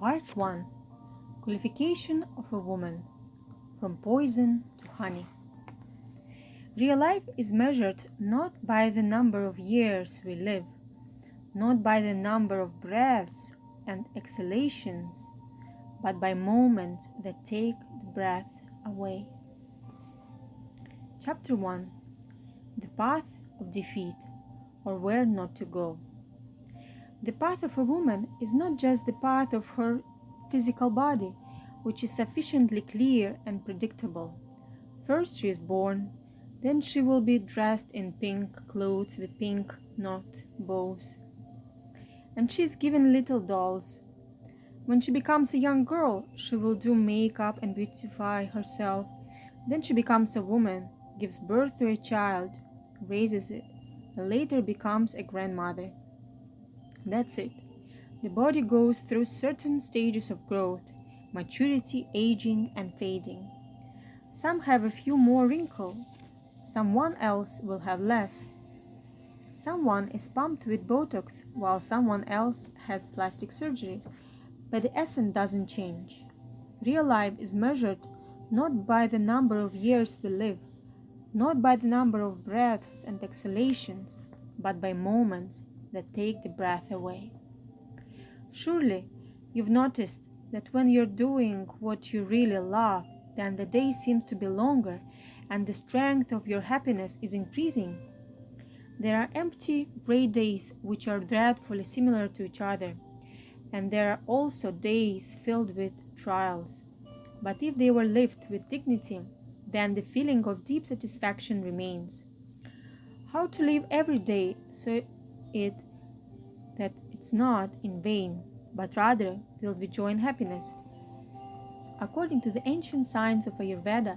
Part 1. Qualification of a woman, from poison to honey. Real life is measured not by the number of years we live, not by the number of breaths and exhalations, but by moments that take the breath away. Chapter 1. The Path of Defeat, or Where Not to Go. The path of a woman is not just the path of her physical body, which is sufficiently clear and predictable. First she is born, then she will be dressed in pink clothes with pink knot bows, and she is given little dolls. When she becomes a young girl, she will do makeup and beautify herself. Then she becomes a woman, gives birth to a child, raises it, and later becomes a grandmother. That's it. The body goes through certain stages of growth, maturity, aging, and fading. Some have a few more wrinkles. Someone else will have less. Someone is pumped with Botox while someone else has plastic surgery, but the essence doesn't change. Real life is measured not by the number of years we live, not by the number of breaths and exhalations, but by moments that take the breath away. Surely you've noticed that when you're doing what you really love, then the day seems to be longer and the strength of your happiness is increasing. There are empty, gray days which are dreadfully similar to each other, and there are also days filled with trials. But if they were lived with dignity, then the feeling of deep satisfaction remains. How to live every day so that it's not in vain, but rather filled with joy and happiness. According to the ancient science of Ayurveda,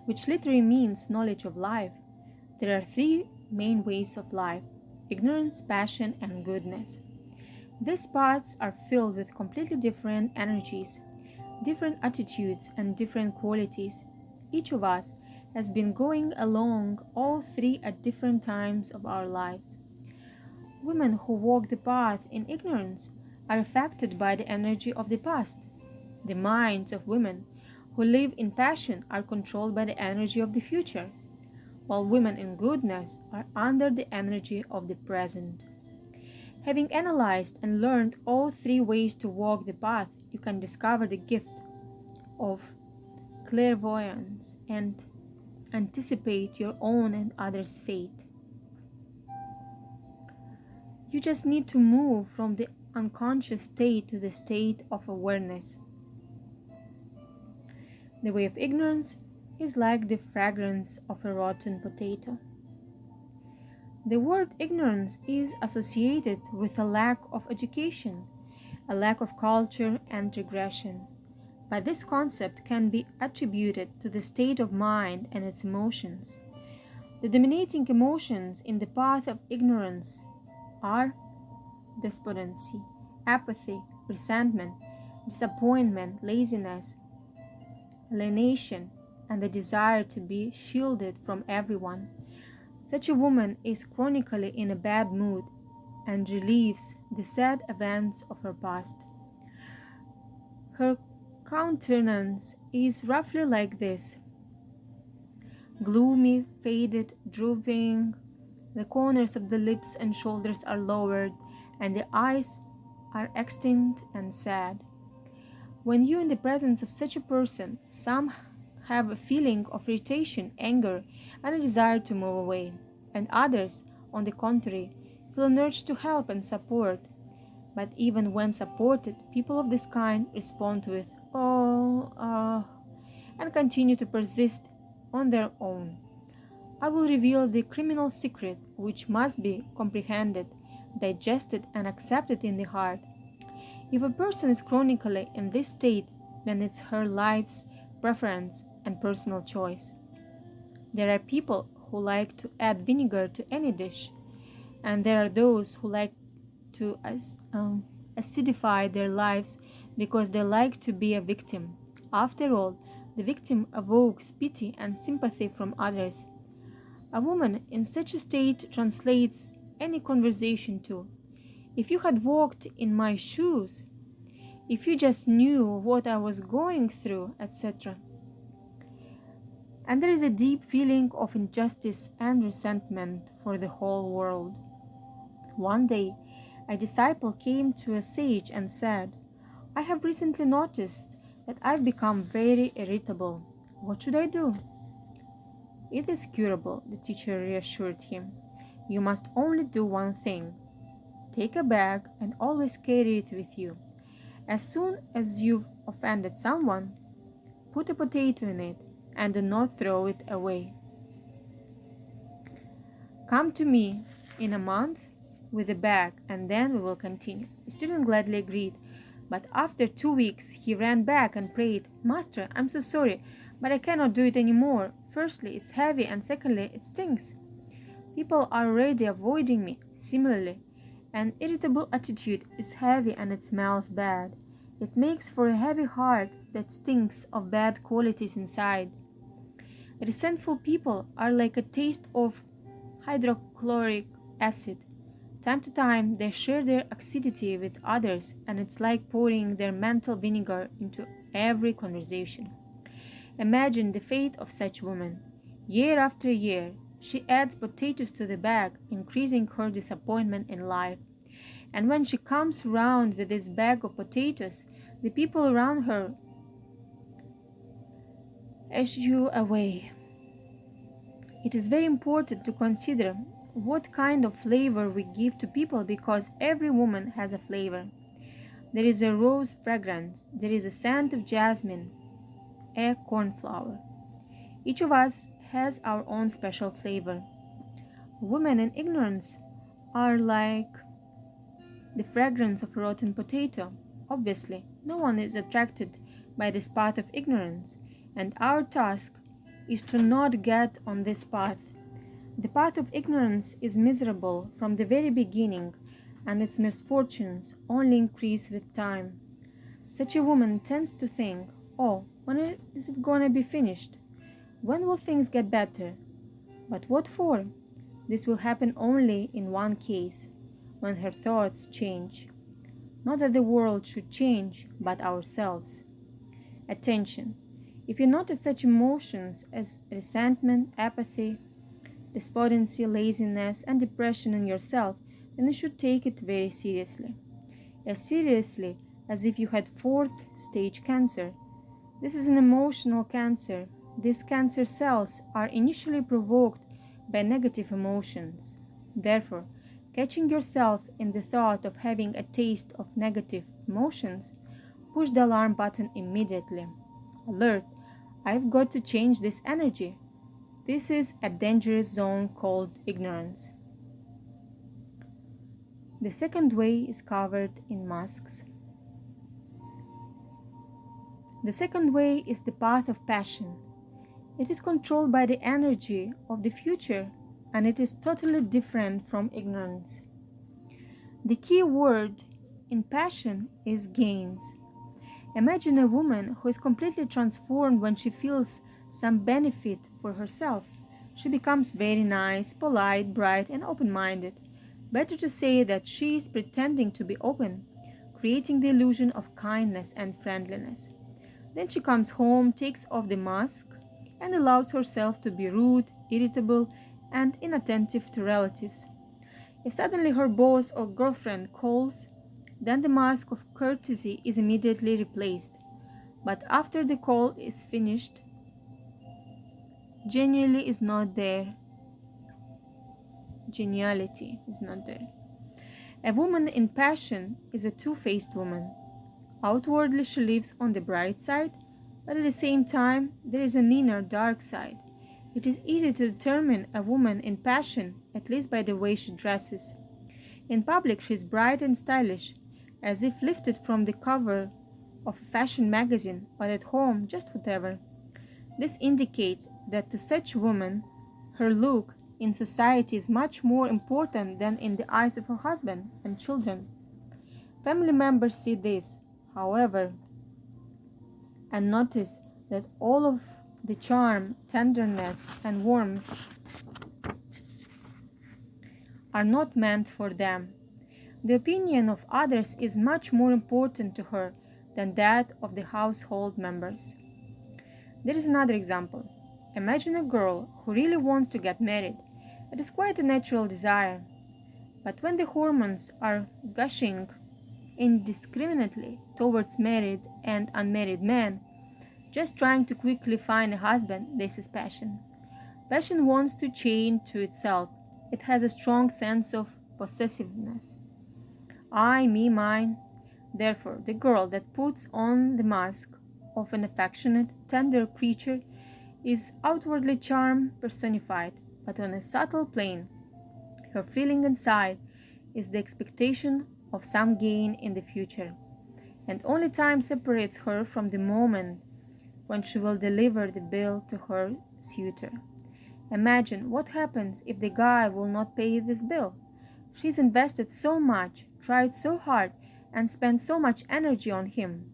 which literally means knowledge of life, there are three main ways of life: ignorance, passion, and goodness. These paths are filled with completely different energies, different attitudes, and different qualities. Each of us has been going along all three at different times of our lives. Women who walk the path in ignorance are affected by the energy of the past. The minds of women who live in passion are controlled by the energy of the future, while women in goodness are under the energy of the present. Having analyzed and learned all three ways to walk the path, you can discover the gift of clairvoyance and anticipate your own and others' fate. You just need to move from the unconscious state to the state of awareness. The way of ignorance is like the fragrance of a rotten potato. The word ignorance is associated with a lack of education, a lack of culture and regression. But this concept can be attributed to the state of mind and its emotions. The dominating emotions in the path of ignorance are despondency, apathy, resentment, disappointment, laziness, alienation, and the desire to be shielded from everyone. Such a woman is chronically in a bad mood and relieves the sad events of her past. Her countenance is roughly like this: gloomy, faded, drooping. The corners of the lips and shoulders are lowered, and the eyes are extinct and sad. When you are in the presence of such a person, some have a feeling of irritation, anger, and a desire to move away, and others, on the contrary, feel an urge to help and support. But even when supported, people of this kind respond with and continue to persist on their own. I will reveal the criminal secret which must be comprehended, digested, and accepted in the heart. If a person is chronically in this state, then it's her life's preference and personal choice. There are people who like to add vinegar to any dish, and there are those who like to acidify their lives because they like to be a victim. After all, the victim evokes pity and sympathy from others. A woman in such a state translates any conversation to, "If you had walked in my shoes," If you just knew what I was going through, etc. And there is a deep feeling of injustice and resentment for the whole world. One day, a disciple came to a sage and said, I have recently noticed that I've become very irritable. What should I do? It is curable, the teacher reassured him. You must only do one thing. Take a bag and always carry it with you. As soon as you've offended someone, put a potato in it and do not throw it away. Come to me in a month with a bag and then we will continue. The student gladly agreed, but after 2 weeks he ran back and prayed, Master, I'm so sorry, but I cannot do it anymore. Firstly, it's heavy, and secondly, it stinks. People are already avoiding me. Similarly, an irritable attitude is heavy and it smells bad. It makes for a heavy heart that stinks of bad qualities inside. Resentful people are like a taste of hydrochloric acid. Time to time, they share their acidity with others, and it's like pouring their mental vinegar into every conversation. Imagine the fate of such woman. Year after year, she adds potatoes to the bag, increasing her disappointment in life. And when she comes round with this bag of potatoes, the people around her eschew away. It is very important to consider what kind of flavor we give to people because every woman has a flavor. There is a rose fragrance, there is a scent of jasmine, a cornflower. Each of us has our own special flavor. Women in ignorance are like the fragrance of a rotten potato. Obviously, no one is attracted by this path of ignorance, and our task is to not get on this path. The path of ignorance is miserable from the very beginning, and its misfortunes only increase with time. Such a woman tends to think, oh, when is it gonna be finished? When will things get better? But what for? This will happen only in one case, when her thoughts change. Not that the world should change, but ourselves. Attention! If you notice such emotions as resentment, apathy, despondency, laziness, and depression in yourself, then you should take it very seriously. As seriously as if you had fourth stage cancer. This is an emotional cancer. These cancer cells are initially provoked by negative emotions. Therefore, catching yourself in the thought of having a taste of negative emotions, push the alarm button immediately. Alert! I've got to change this energy. This is a dangerous zone called ignorance. The second way is covered in masks. The second way is the path of passion. It is controlled by the energy of the future, and it is totally different from ignorance. The key word in passion is gains. Imagine a woman who is completely transformed when she feels some benefit for herself. She becomes very nice, polite, bright, and open-minded. Better to say that she is pretending to be open, creating the illusion of kindness and friendliness. Then she comes home, takes off the mask, and allows herself to be rude, irritable, and inattentive to relatives. If suddenly her boss or girlfriend calls, then the mask of courtesy is immediately replaced. But after the call is finished, geniality is not there. A woman in passion is a two-faced woman. Outwardly she lives on the bright side, but at the same time there is an inner dark side. It is easy to determine a woman in passion, at least by the way she dresses. In public she is bright and stylish, as if lifted from the cover of a fashion magazine, but at home just whatever. This indicates that to such a woman, her look in society is much more important than in the eyes of her husband and children. Family members see this, however, and notice that all of the charm, tenderness, and warmth are not meant for them. The opinion of others is much more important to her than that of the household members. There is another example. Imagine a girl who really wants to get married. It is quite a natural desire. But when the hormones are gushing indiscriminately towards married and unmarried men, just trying to quickly find a husband, this is passion. Passion wants to chain to itself. It has a strong sense of possessiveness. I, me, mine. Therefore, the girl that puts on the mask of an affectionate, tender creature is outwardly charm personified, but on a subtle plane. Her feeling inside is the expectation of some gain in the future, and only time separates her from the moment when she will deliver the bill to her suitor. Imagine what happens if the guy will not pay this bill. She's invested so much, tried so hard, and spent so much energy on him.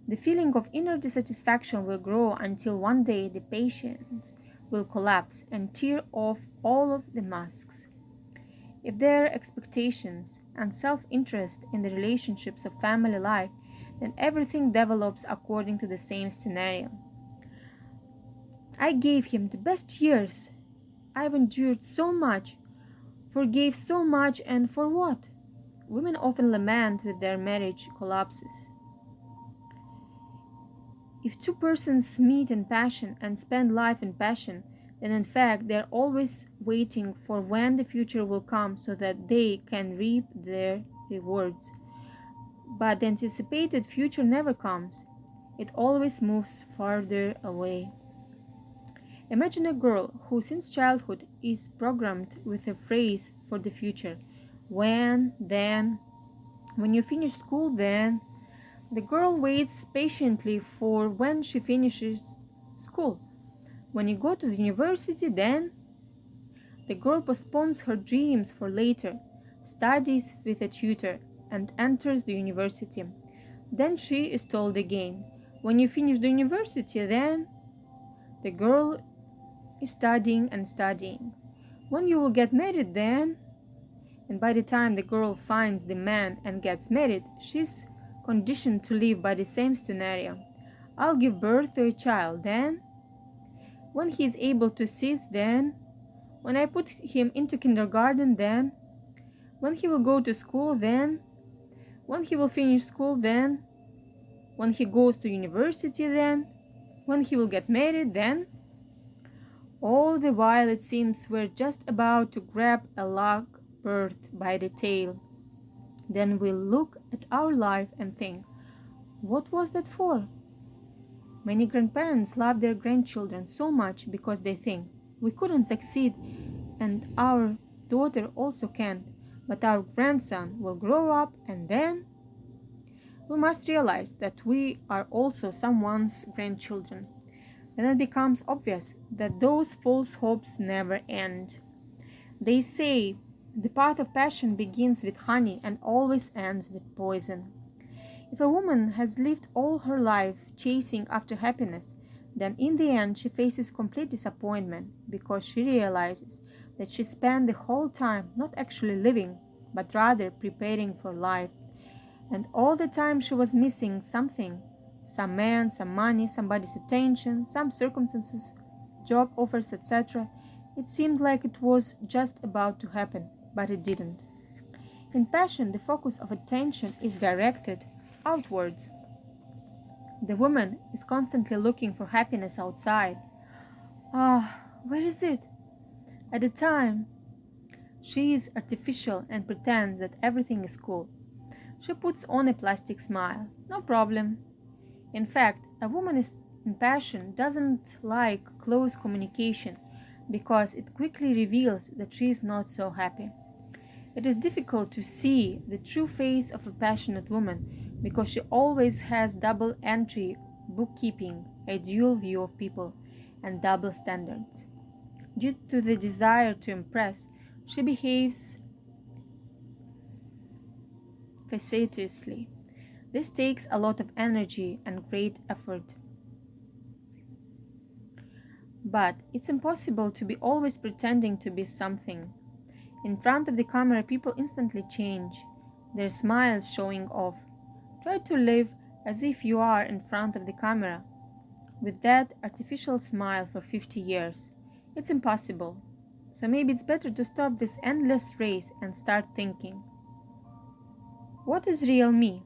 The feeling of inner dissatisfaction will grow until one day the patience will collapse and tear off all of the masks. If there are expectations and self-interest in the relationships of family life, then everything develops according to the same scenario. I gave him the best years. I've endured so much, forgave so much, and for what? Women often lament when their marriage collapses. If two persons meet in passion and spend life in passion, then in fact they are always waiting for when the future will come so that they can reap their rewards. But the anticipated future never comes. It always moves farther away. Imagine a girl who since childhood is programmed with a phrase for the future. When, then, when you finish school, then. The girl waits patiently for when she finishes school. When you go to the university, then. The girl postpones her dreams for later, studies with a tutor, and enters the university. Then she is told again, when you finish the university, then. The girl is studying and studying. When you will get married, then. And by the time the girl finds the man and gets married, she's conditioned to live by the same scenario. I'll give birth to a child, then. When he is able to sit, then. When I put him into kindergarten, then. When he will go to school, then. When he will finish school, then. When he goes to university, then. When he will get married, then. All the while it seems we're just about to grab a lovebird by the tail. Then we'll look at our life and think, what was that for? Many grandparents love their grandchildren so much because they think, we couldn't succeed and our daughter also can't, but our grandson will grow up and then. We must realize that we are also someone's grandchildren. Then it becomes obvious that those false hopes never end. They say the path of passion begins with honey and always ends with poison. If a woman has lived all her life chasing after happiness, then in the end she faces complete disappointment because she realizes that she spent the whole time not actually living, but rather preparing for life. And all the time she was missing something. Some man, some money, somebody's attention, some circumstances, job offers, etc. It seemed like it was just about to happen, but it didn't. In passion, the focus of attention is directed outwards. The woman is constantly looking for happiness outside. Where is it? At the time, she is artificial and pretends that everything is cool. She puts on a plastic smile. No problem. In fact, a woman in passion doesn't like close communication because it quickly reveals that she is not so happy. It is difficult to see the true face of a passionate woman because she always has double entry bookkeeping, a dual view of people, and double standards. Due to the desire to impress, she behaves facetiously. This takes a lot of energy and great effort. But it's impossible to be always pretending to be something. In front of the camera, people instantly change, their smiles showing off. Try to live as if you are in front of the camera with that artificial smile for 50 years. It's impossible. So maybe it's better to stop this endless race and start thinking, what is real me?